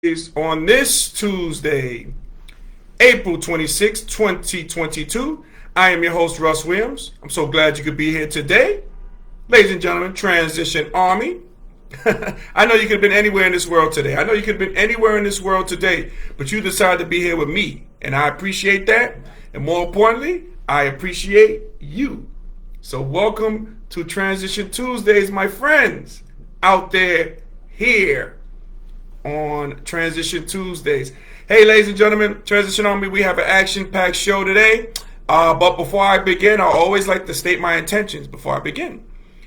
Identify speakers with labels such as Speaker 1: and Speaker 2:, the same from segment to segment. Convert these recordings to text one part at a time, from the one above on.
Speaker 1: On this Tuesday, April 26, 2022. I am your host, Russ Williams. I'm so glad you could be here today. Ladies and gentlemen, Transition Army. I know you could have been anywhere in this world today. I know you could have been anywhere in this world today, but you decided to be here with me, and I appreciate that. And more importantly, I appreciate you. So welcome to Transition Tuesdays, my friends out there here on Transition Tuesdays. Hey, ladies and gentlemen, Transition Army, we have an action-packed show today. But before I begin, I always like to state my intentions before I begin.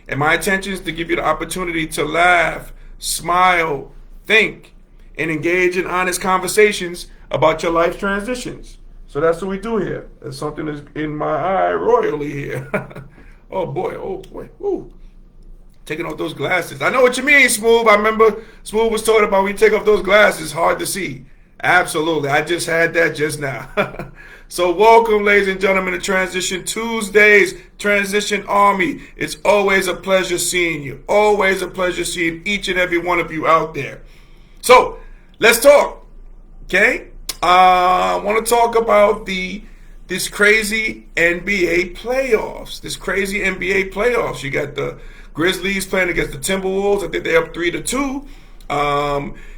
Speaker 1: And my intention is to give you the opportunity to laugh, smile, think, and engage in honest conversations about your life transitions. So that's what we do here. There's something that's in my eye royally here. Oh boy, ooh. Taking off those glasses. I know what you mean, Smooth. I remember Smooth was talking about when you take off those glasses, hard to see. Absolutely. I just had that just now. So welcome, ladies and gentlemen, to Transition Tuesdays, Transition Army. It's always a pleasure seeing you. Always a pleasure seeing each and every one of you out there. So let's talk. Okay? I want to talk about this crazy NBA playoffs. This crazy NBA playoffs. You got the Grizzlies playing against the Timberwolves. I think they're up 3-2.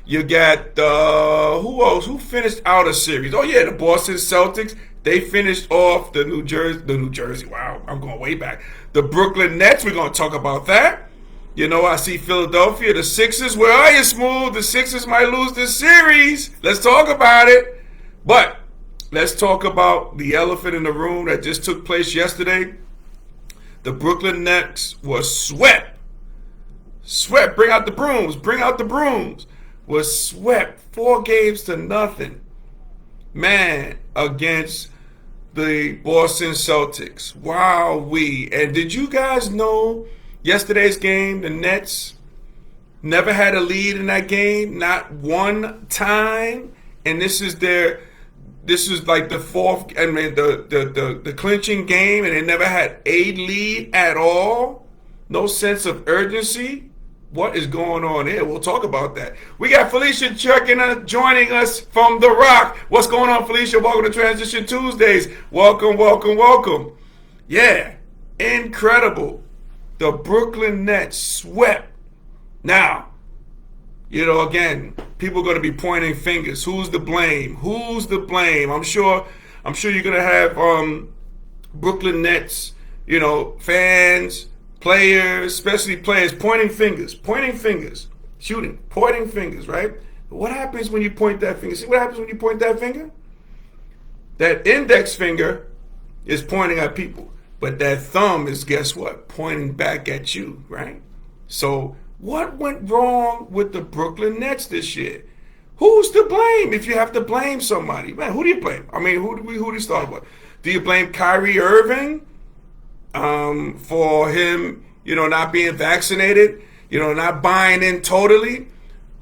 Speaker 1: You got who else? Who finished out a series? Oh yeah, the Boston Celtics. They finished off the New Jersey. Wow, I'm going way back. The Brooklyn Nets. We're going to talk about that. You know, I see Philadelphia. The Sixers. Where are you, Smooth? The Sixers might lose this series. Let's talk about it. But let's talk about the elephant in the room that just took place yesterday. The Brooklyn Nets was swept. Swept. Bring out the brooms. Bring out the brooms. Was swept 4-0. Man, against the Boston Celtics. Wow-wee. And did you guys know yesterday's game, the Nets never had a lead in that game? Not one time. And this is like the fourth, the clinching game, and they never had a lead at all. No sense of urgency. What is going on here? We'll talk about that. We got Felicia joining us from The Rock. What's going on, Felicia? Welcome to Transition Tuesdays. Welcome. Yeah, incredible. The Brooklyn Nets swept. Now, you know, again, people are going to be pointing fingers. Who's to blame? I'm sure you're going to have Brooklyn Nets, fans, players, especially players, pointing fingers, shooting, pointing fingers, right? But what happens when you point that finger? See what happens when you point that finger? That index finger is pointing at people, but that thumb is, guess what? Pointing back at you, right? So what went wrong with the Brooklyn Nets this year? Who's to blame if you have to blame somebody? Man, who do you blame? I mean, who do you start with? Do you blame Kyrie Irving for him, not being vaccinated, not buying in totally?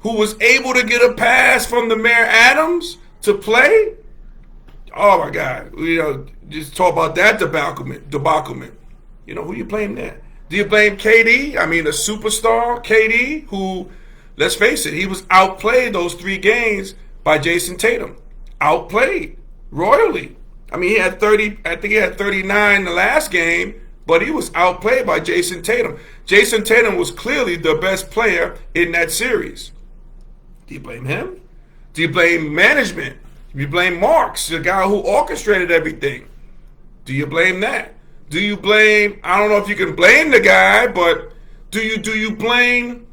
Speaker 1: Who was able to get a pass from the Mayor Adams to play? Oh my God. Just talk about that debaclement. Who you blame there? Do you blame KD? I mean, the superstar KD, who, let's face it, he was outplayed those 3 games by Jason Tatum. Outplayed royally. I mean, he had 30, I think he had 39 the last game, but he was outplayed by Jason Tatum. Jason Tatum was clearly the best player in that series. Do you blame him? Do you blame management? Do you blame Marks, the guy who orchestrated everything? Do you blame that? Do you blame, I don't know if you can blame the guy, but do you blame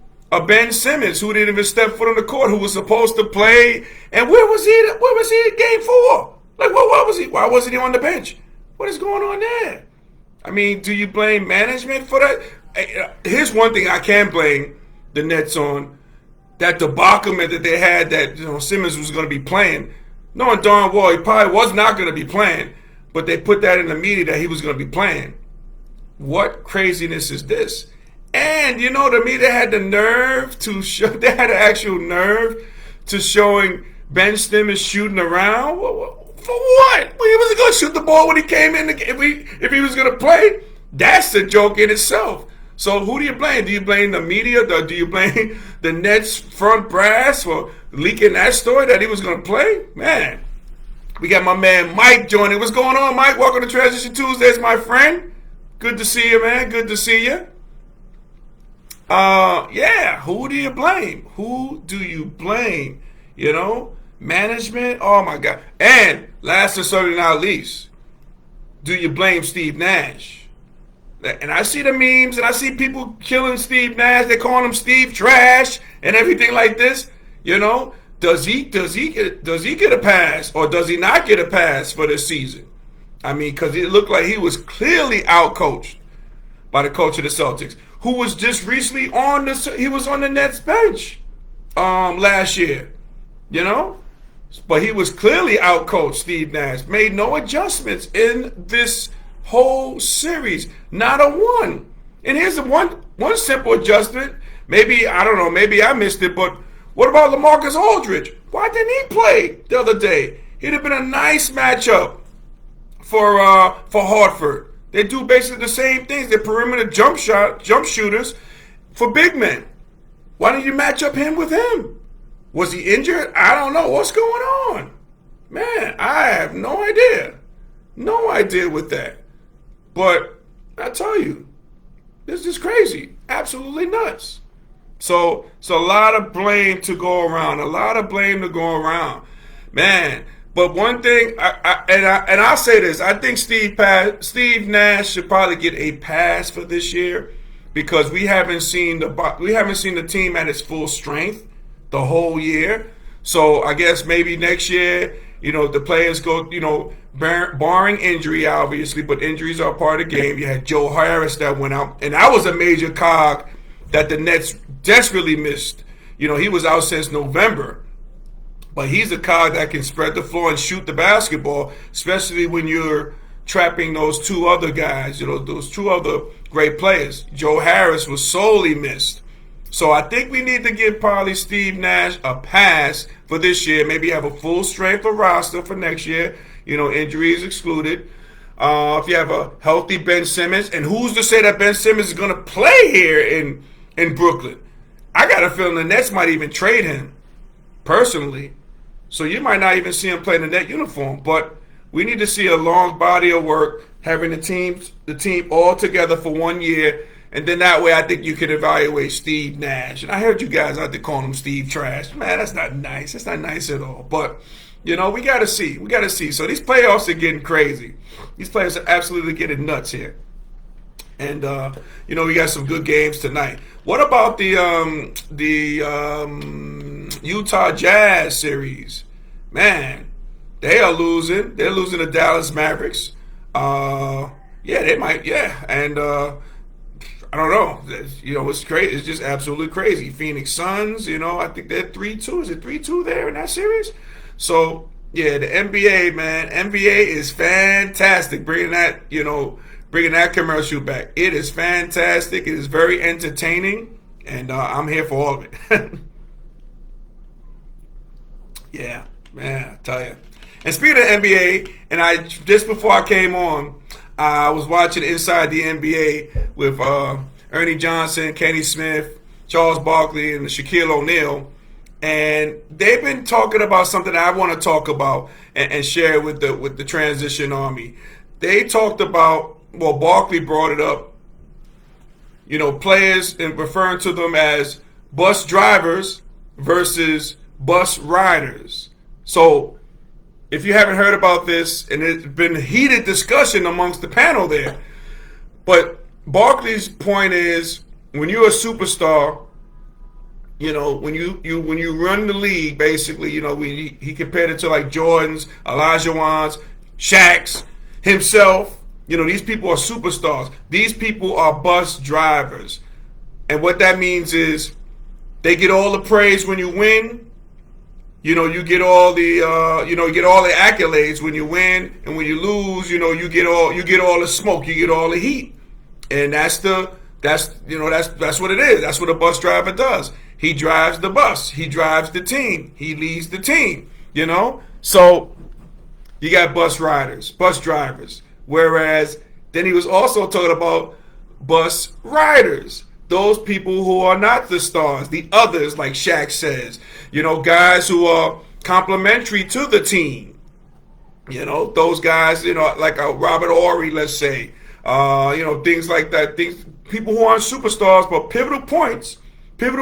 Speaker 1: Ben Simmons, who didn't even step foot on the court, who was supposed to play? And where was he in game 4? Like, what was he? Why wasn't he on the bench? What is going on there? I mean, do you blame management for that? Here's one thing I can blame the Nets on. That debaclement that they had that Simmons was going to be playing. Knowing darn well he probably was not going to be playing, but they put that in the media that he was going to be playing. What craziness is this? And the media had the nerve to show, they had the actual nerve to showing Ben Simmons shooting around. For what? Well, he wasn't going to shoot the ball when he came in. If he was going to play, that's a joke in itself. So who do you blame? Do you blame the media? Do you blame the Nets front brass for leaking that story that he was going to play? Man, we got my man Mike joining. What's going on, Mike? Welcome to Transition Tuesdays, my friend. Good to see you, man. Good to see you. Yeah, who do you blame? Who do you blame? You know, management? Oh, my God. And last and certainly not least, do you blame Steve Nash? And I see the memes and I see people killing Steve Nash. They call him Steve Trash and everything like this. You know, does he get a pass or does he not get a pass for this season? I mean, because it looked like he was clearly outcoached by the coach of the Celtics, who was just recently on the Nets bench last year. You know, but he was clearly outcoached. Steve Nash made no adjustments in this whole series, not a one. And here's the one simple adjustment. Maybe, I don't know, maybe I missed it, but what about LaMarcus Aldridge? Why didn't he play the other day? It'd have been a nice matchup for Hartford. They do basically the same things. They're perimeter jump shooters for big men. Why didn't you match up him with him? Was he injured? I don't know. What's going on? Man, I have no idea. No idea with that. But I tell you, this is crazy. Absolutely nuts. So a lot of blame to go around. A lot of blame to go around. Man, but one thing, I'll say this. I think Steve Nash should probably get a pass for this year because we haven't seen the team at its full strength the whole year. So I guess maybe next year, you know, the players go, you know, barring injury, obviously, but injuries are part of the game. You had Joe Harris that went out, and that was a major cog that the Nets desperately missed. You know, he was out since November, but he's a cog that can spread the floor and shoot the basketball, especially when you're trapping those two other guys, you know, those two other great players. Joe Harris was solely missed. So I think we need to give probably Steve Nash a pass for this year. Maybe have a full strength of roster for next year. You know, injuries excluded. If you have a healthy Ben Simmons, and who's to say that Ben Simmons is going to play here in Brooklyn? I got a feeling the Nets might even trade him, personally. So you might not even see him play in the Net uniform. But we need to see a long body of work, having the team all together for 1 year. And then that way I think you can evaluate Steve Nash. And I heard you guys out there calling him Steve Trash. Man, that's not nice. That's not nice at all. But, you know, we got to see. We got to see. So these playoffs are getting crazy. These players are absolutely getting nuts here. And, you know, we got some good games tonight. What about the Utah Jazz series? Man, they are losing. They're losing to Dallas Mavericks. Yeah, they might. Yeah. And, I don't know. You know, it's crazy. It's just absolutely crazy. Phoenix Suns, you know, I think they're 3-2. Is it 3-2 there in that series? So, yeah, the NBA, man. NBA is fantastic. Bringing that commercial back. It is fantastic. It is very entertaining. And I'm here for all of it. Yeah, man, I tell you. And speaking of NBA, and just before I came on, I was watching Inside the NBA with Ernie Johnson, Kenny Smith, Charles Barkley, and Shaquille O'Neal. And they've been talking about something that I want to talk about and share with the Transition Army. They talked about, well, Barkley brought it up, you know, players and referring to them as bus drivers versus bus riders. So if you haven't heard about this, and it's been heated discussion amongst the panel there, but Barkley's point is, when you're a superstar, you know, when you run the league, basically, you know, he compared it to like Jordans, Elijah Wans, Shaqs, himself. You know, these people are superstars. These people are bus drivers, and what that means is they get all the praise when you win. You know, you get all the you get all the accolades when you win, and when you lose, you know, you get all the smoke, you get all the heat. And that's what it is. That's what a bus driver does. He drives the bus, he drives the team, he leads the team, you know? So you got bus riders, bus drivers. Whereas then he was also talking about bus riders. Those people who are not the stars, the others, like Shaq says, guys who are complementary to the team. Those guys, like Robert Horry, let's say, things like that. People who aren't superstars but pivotal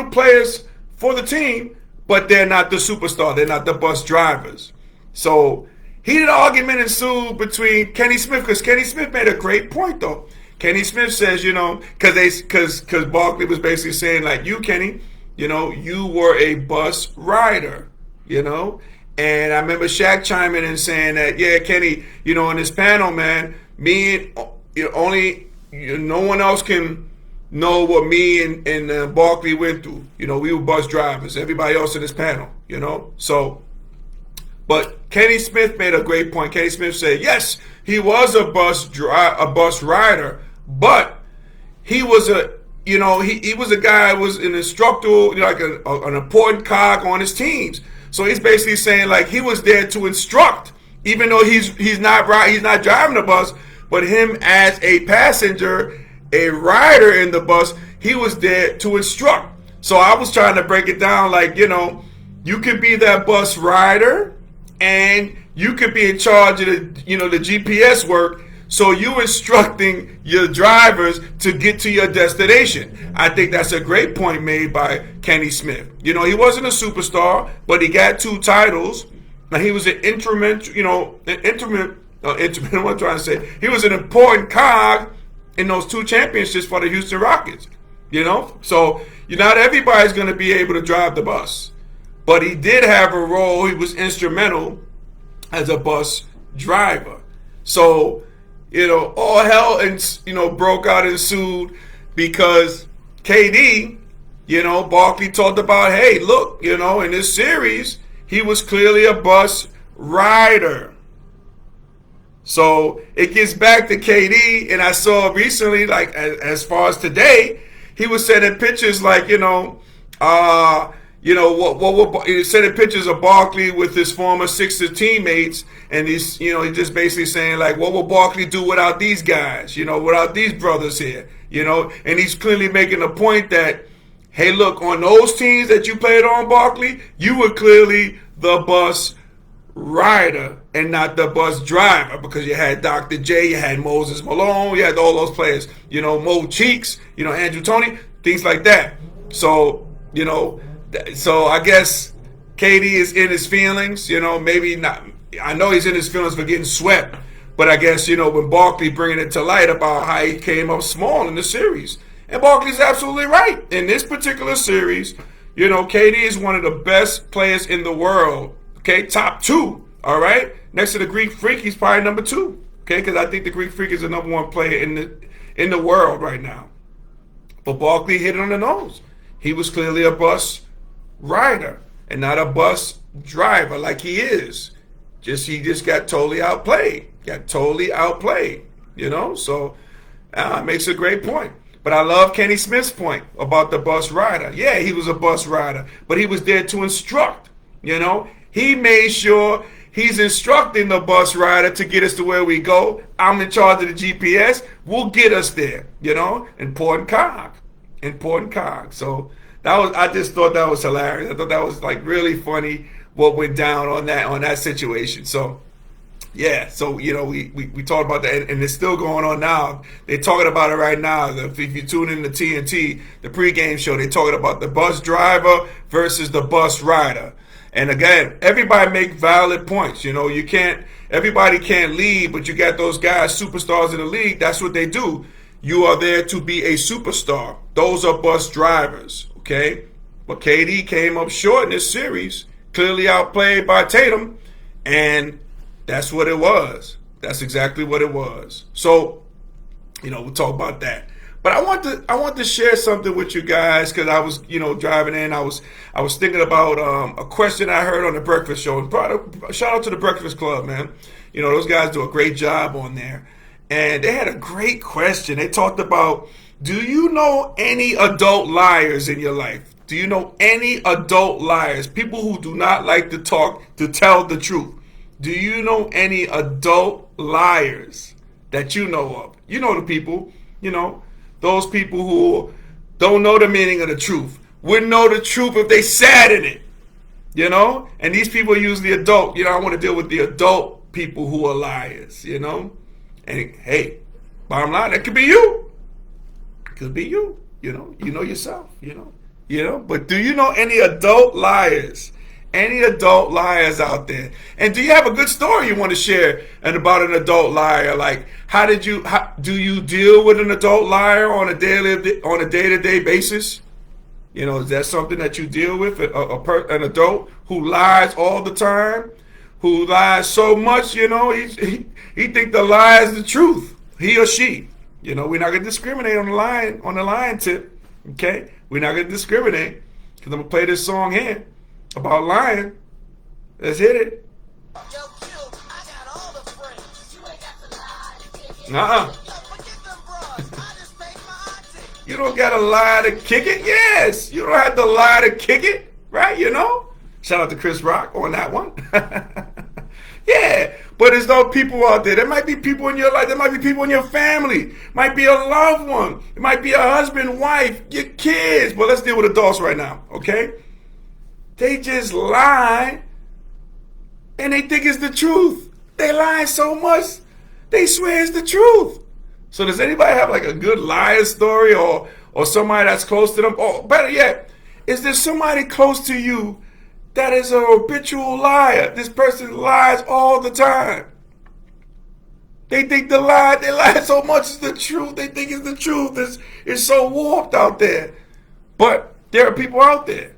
Speaker 1: players for the team, but they're not the superstar. They're not the bus drivers. So heated argument ensued between Kenny Smith, because Kenny Smith made a great point though. Kenny Smith says, because Barkley was basically saying, like, you, Kenny, you were a bus rider, And I remember Shaq chiming in and saying that, yeah, Kenny, in this panel, man, me and no one else can know what me and Barkley went through. We were bus drivers. Everybody else in this panel, So, but Kenny Smith made a great point. Kenny Smith said, yes, he was a bus rider, but he was he was a guy who was an instructor, like an important cog on his teams. So he's basically saying, like, he was there to instruct, even though he's not driving the bus, but him as a passenger, a rider in the bus, he was there to instruct. So I was trying to break it down, like, you could be that bus rider, and you could be in charge of the GPS work. So you instructing your drivers to get to your destination. I think that's a great point made by Kenny Smith. He wasn't a superstar, but he got 2 titles. Now he was an what I'm trying to say. He was an important cog in those 2 championships for the Houston Rockets. So not everybody's going to be able to drive the bus, but he did have a role. He was instrumental as a bus driver. So all hell and broke out and ensued because KD, Barkley talked about, hey, look, in this series he was clearly a bus rider. So it gets back to KD, and I saw recently, like as far as today, he was sending pictures like, he's sending pictures of Barkley with his former Sixers teammates, and he's just basically saying, like, what will Barkley do without these guys, without these brothers here, and he's clearly making a point that, hey, look, on those teams that you played on, Barkley, you were clearly the bus rider and not the bus driver, because you had Dr. J, you had Moses Malone, you had all those players, Mo Cheeks, Andrew Toney, things like that. So, so I guess KD is in his feelings, maybe not. I know he's in his feelings for getting swept, but I guess, when Barkley bringing it to light about how he came up small in the series. And Barkley's absolutely right. In this particular series, KD is one of the best players in the world. Okay, top 2, all right? Next to the Greek Freak, he's probably number 2, okay? Because I think the Greek Freak is the number 1 player in the world right now. But Barkley hit it on the nose. He was clearly a bus rider and not a bus driver like he is. He just got totally outplayed. So it makes a great point. But I love Kenny Smith's point about the bus rider. Yeah, he was a bus rider, but he was there to instruct. He made sure he's instructing the bus rider to get us to where we go. I'm in charge of the GPS. We'll get us there. Important cog. So I just thought that was hilarious. I thought that was like really funny what went down on that situation. So yeah, so we talked about that, and it's still going on now. They're talking about it right now. If you tune in to TNT, the pregame show, they're talking about the bus driver versus the bus rider. And again, everybody make valid points. Everybody can't lead, but you got those guys, superstars in the league. That's what they do. You are there to be a superstar. Those are bus drivers, okay? But KD came up short in this series, clearly outplayed by Tatum, and that's what it was. That's exactly what it was. So, we'll talk about that. But I want to share something with you guys, because I was, driving in. I was thinking about a question I heard on the Breakfast Show. And shout out to the Breakfast Club, man. Those guys do a great job on there. And they had a great question. They talked about, do you know any adult liars in your life? Do you know any adult liars? People who do not like to tell the truth. Do you know any adult liars that you know of? You know the people, Those people who don't know the meaning of the truth wouldn't know the truth if they sat in it. You know? And these people are usually adult. You know, I want to deal with the adult people who are liars, you know? And hey, bottom line, that could be you. It could be you. You know yourself, you know. But do you know any adult liars? Any adult liars out there? And do you have a good story you want to share and about an adult liar? Like, how do you deal with an adult liar on a day-to-day basis? You know, is that something that you deal with? An adult who lies all the time, who lies so much, you know, he think the lie is the truth. He or she. You know, we're not gonna discriminate on the lying tip. Okay, we're not gonna discriminate because I'm gonna play this song here about lying. Let's hit it. Yo, Q, I got all the friends. You ain't got to lie. You don't got to lie to kick it. Yes, you don't have to lie to kick it, right? You know. Shout out to Chris Rock on that one. Yeah, but there's no people out there. There might be people in your life. There might be people in your family. Might be a loved one. It might be a husband, wife, your kids. But let's deal with adults right now, okay? They just lie, and they think it's the truth. They lie so much, they swear it's the truth. So does anybody have like a good liar story or somebody that's close to them? Or better yet, is there somebody close to you that is a habitual liar? This person lies all the time. They think they lie so much it's the truth. They think it's the truth. It's so warped out there. But there are people out there,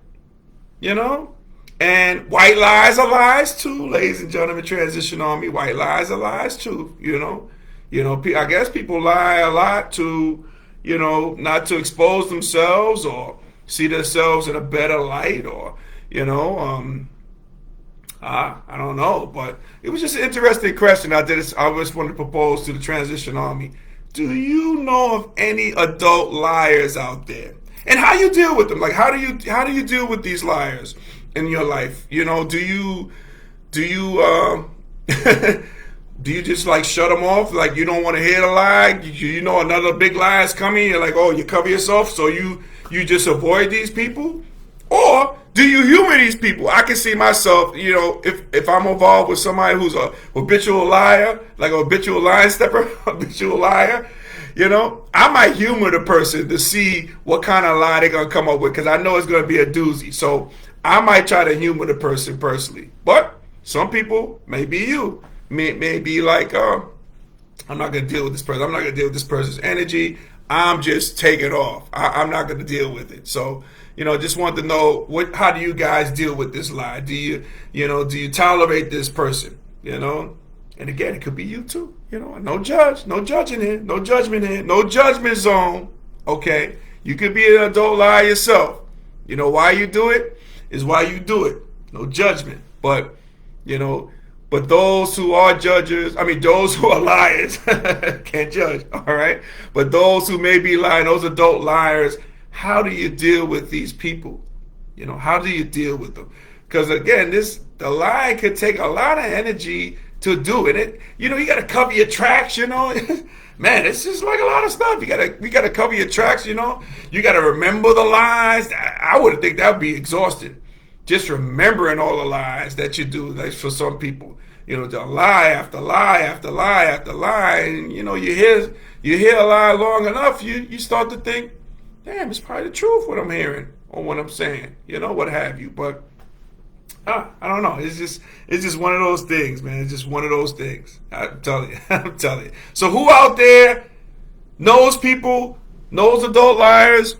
Speaker 1: you know? And white lies are lies too, ladies and gentlemen, Transition Army. White lies are lies too, you know? I guess people lie a lot to, you know, not to expose themselves or see themselves in a better light or, you know, I don't know. But it was just an interesting question. I just wanted to propose to the Transition Army. Do you know of any adult liars out there? And how you deal with them? Like, how do you deal with these liars in your life? You know, do you do you just like shut them off? Like you don't want to hear the lie? You know another big lie is coming. You're like, oh, you cover yourself, so you just avoid these people? Or do you humor these people? I can see myself, you know, if I'm involved with somebody who's a habitual liar, like a habitual line stepper, habitual liar, you know, I might humor the person to see what kind of lie they're going to come up with because I know it's going to be a doozy. So I might try to humor the person personally. But some people, maybe you, may be like, I'm not going to deal with this person. I'm not going to deal with this person's energy. I'm just taking off. I'm not going to deal with it. So, you know, just want to know how do you guys deal with this lie? Do you tolerate this person? You know, and again, it could be you too. You know, no judging here, no judgment here, no judgment zone. Okay, you could be an adult liar yourself. You know why you do it is why you do it. No judgment, but you know. But those who are those who are liars, can't judge, all right? But those who may be lying, those adult liars, how do you deal with these people? You know, how do you deal with them? Because again, the lie could take a lot of energy to do it. You know, you got to cover your tracks, you know. Man, it's just like a lot of stuff. You got to cover your tracks, you know. You got to remember the lies. I would think that would be exhausting. Just remembering all the lies that you do, like for some people, you know, the lie after lie after lie after lie, and you know, you hear a lie long enough, you start to think, damn, it's probably the truth what I'm hearing or what I'm saying, you know, what have you. But I don't know. It's just one of those things, man. It's just one of those things. I'm telling you. So who out there knows people, knows adult liars,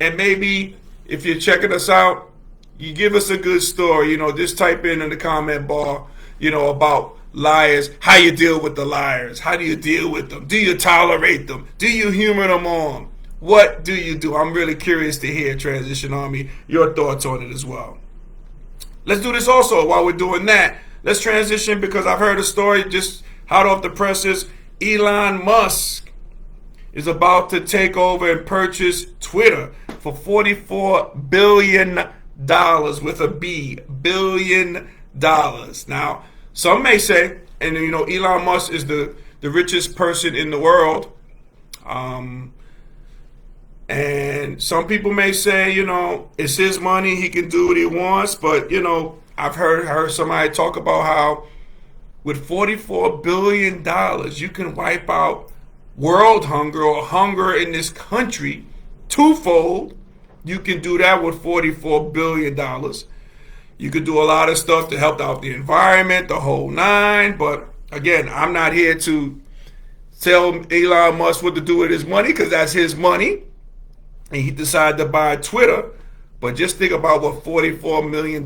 Speaker 1: and maybe if you're checking us out, you give us a good story, you know, just type in the comment bar, you know, about liars, how you deal with the liars, how do you deal with them, do you tolerate them, do you humor them on, what do you do? I'm really curious to hear, Transition Army, your thoughts on it as well. Let's do this also while we're doing that. Let's transition because I've heard a story just hot off the presses. Elon Musk is about to take over and purchase Twitter for $44 billion with a B, $billion. Now, some may say, and you know, Elon Musk is the richest person in the world. And some people may say, it's his money, he can do what he wants. But I've heard somebody talk about how with $44 billion, you can wipe out world hunger or hunger in this country twofold. You can do that with $44 billion. You could do a lot of stuff to help out the environment, the whole nine. But again, I'm not here to tell Elon Musk what to do with his money, because that's his money. And he decided to buy Twitter. But just think about what $44 billion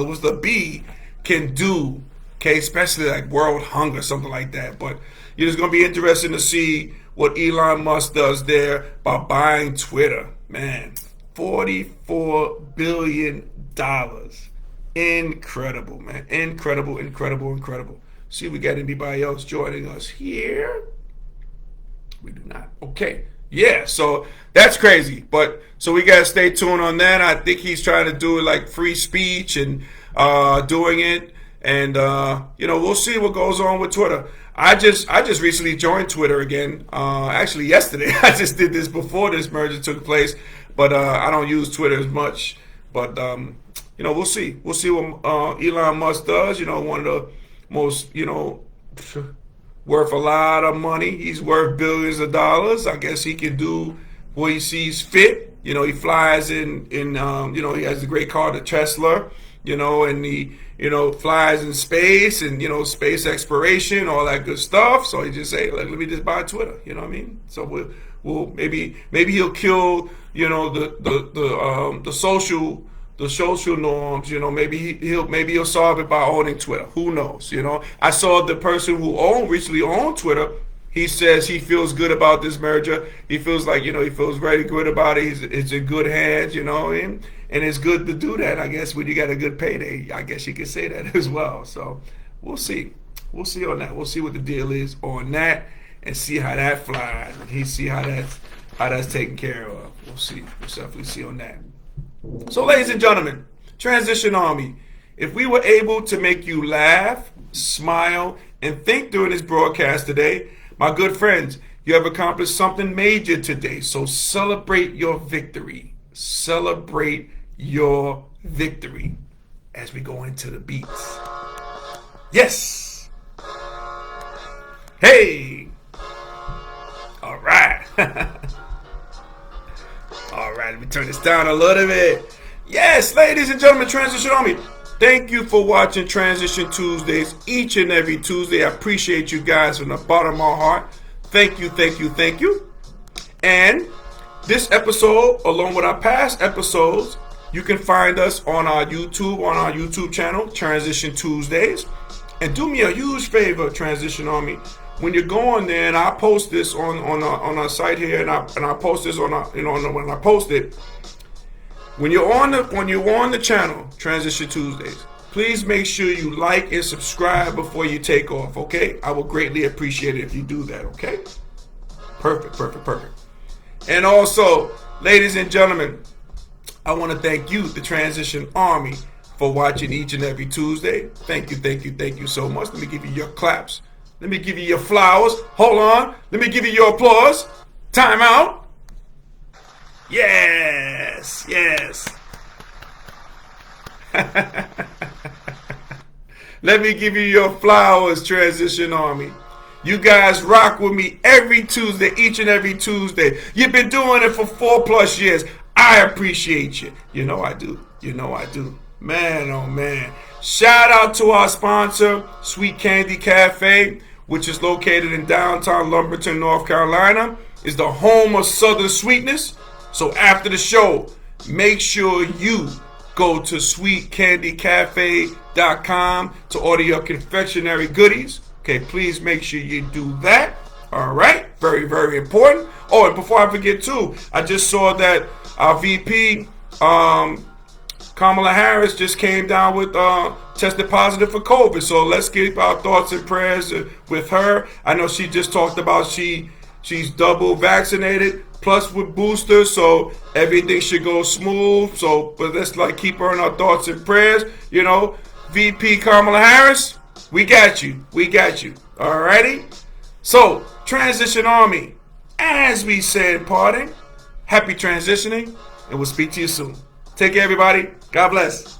Speaker 1: with the B can do. Okay, especially like world hunger, something like that. But it's going to be interesting to see what Elon Musk does there by buying Twitter. Man, $44 billion. Incredible, man. Incredible, incredible, incredible. See if we got anybody else joining us here. We do not. Okay. Yeah, so that's crazy. But so we got to stay tuned on that. I think he's trying to do it like free speech and doing it. And, we'll see what goes on with Twitter. I just recently joined Twitter again. Actually, yesterday. I just did this before this merger took place. But I don't use Twitter as much. But, we'll see. We'll see what Elon Musk does. One of the most, worth a lot of money. He's worth billions of dollars. I guess he can do what he sees fit. He flies in he has a great car, the Tesla, and he, flies in space and, space exploration, all that good stuff. So he just say, let me just buy Twitter. You know what I mean? So we'll maybe he'll kill, the social norms. Maybe he'll solve it by owning Twitter. Who knows? I saw the person who recently owned Twitter. He says he feels good about this merger. He feels like, he feels very good about it. It's in good hands, and it's good to do that, I guess, when you got a good payday. I guess you could say that as well. So we'll see. We'll see on that. We'll see what the deal is on that and see how that flies and see how that's taken care of. We'll see. We'll definitely see on that. So, ladies and gentlemen, Transition Army, if we were able to make you laugh, smile, and think during this broadcast today, my good friends, you have accomplished something major today. So celebrate your victory. Celebrate your victory as we go into the beats. Yes. Hey. All right. All right, let me turn this down a little bit. Yes, ladies and gentlemen, Transition Army, thank you for watching Transition Tuesdays each and every Tuesday. I appreciate you guys from the bottom of my heart. Thank you, thank you, thank you. And this episode, along with our past episodes, you can find us on our YouTube channel, Transition Tuesdays. And do me a huge favor, Transition Army. When you go on there, and I post this on our site here, and I post this when I post it. When you're on the channel, Transition Tuesdays, please make sure you like and subscribe before you take off. Okay, I will greatly appreciate it if you do that. Okay, perfect. And also, ladies and gentlemen, I want to thank you, the Transition Army, for watching each and every Tuesday. Thank you so much. Let me give you your claps. Let me give you your flowers. Hold on. Let me give you your applause. Time out. Yes. Let me give you your flowers, Transition Army. You guys rock with me every Tuesday, each and every Tuesday. You've been doing it for 4+ years. I appreciate you. You know I do. Man, oh man. Shout out to our sponsor, Sweet Candy Cafe, which is located in downtown Lumberton, North Carolina. It's the home of Southern Sweetness. So after the show, make sure you go to sweetcandycafe.com to order your confectionery goodies. Okay, please make sure you do that. All right, very, very important. Oh, and before I forget too, I just saw that our VP, Kamala Harris, just came down with tested positive for COVID. So let's keep our thoughts and prayers with her. I know she just talked about she's double vaccinated plus with boosters, so everything should go smooth. So, but let's keep her in our thoughts and prayers. VP Kamala Harris, we got you. Alrighty. So, Transition Army, as we said, parting, Happy transitioning, and we'll speak to you soon. Take care, everybody. God bless.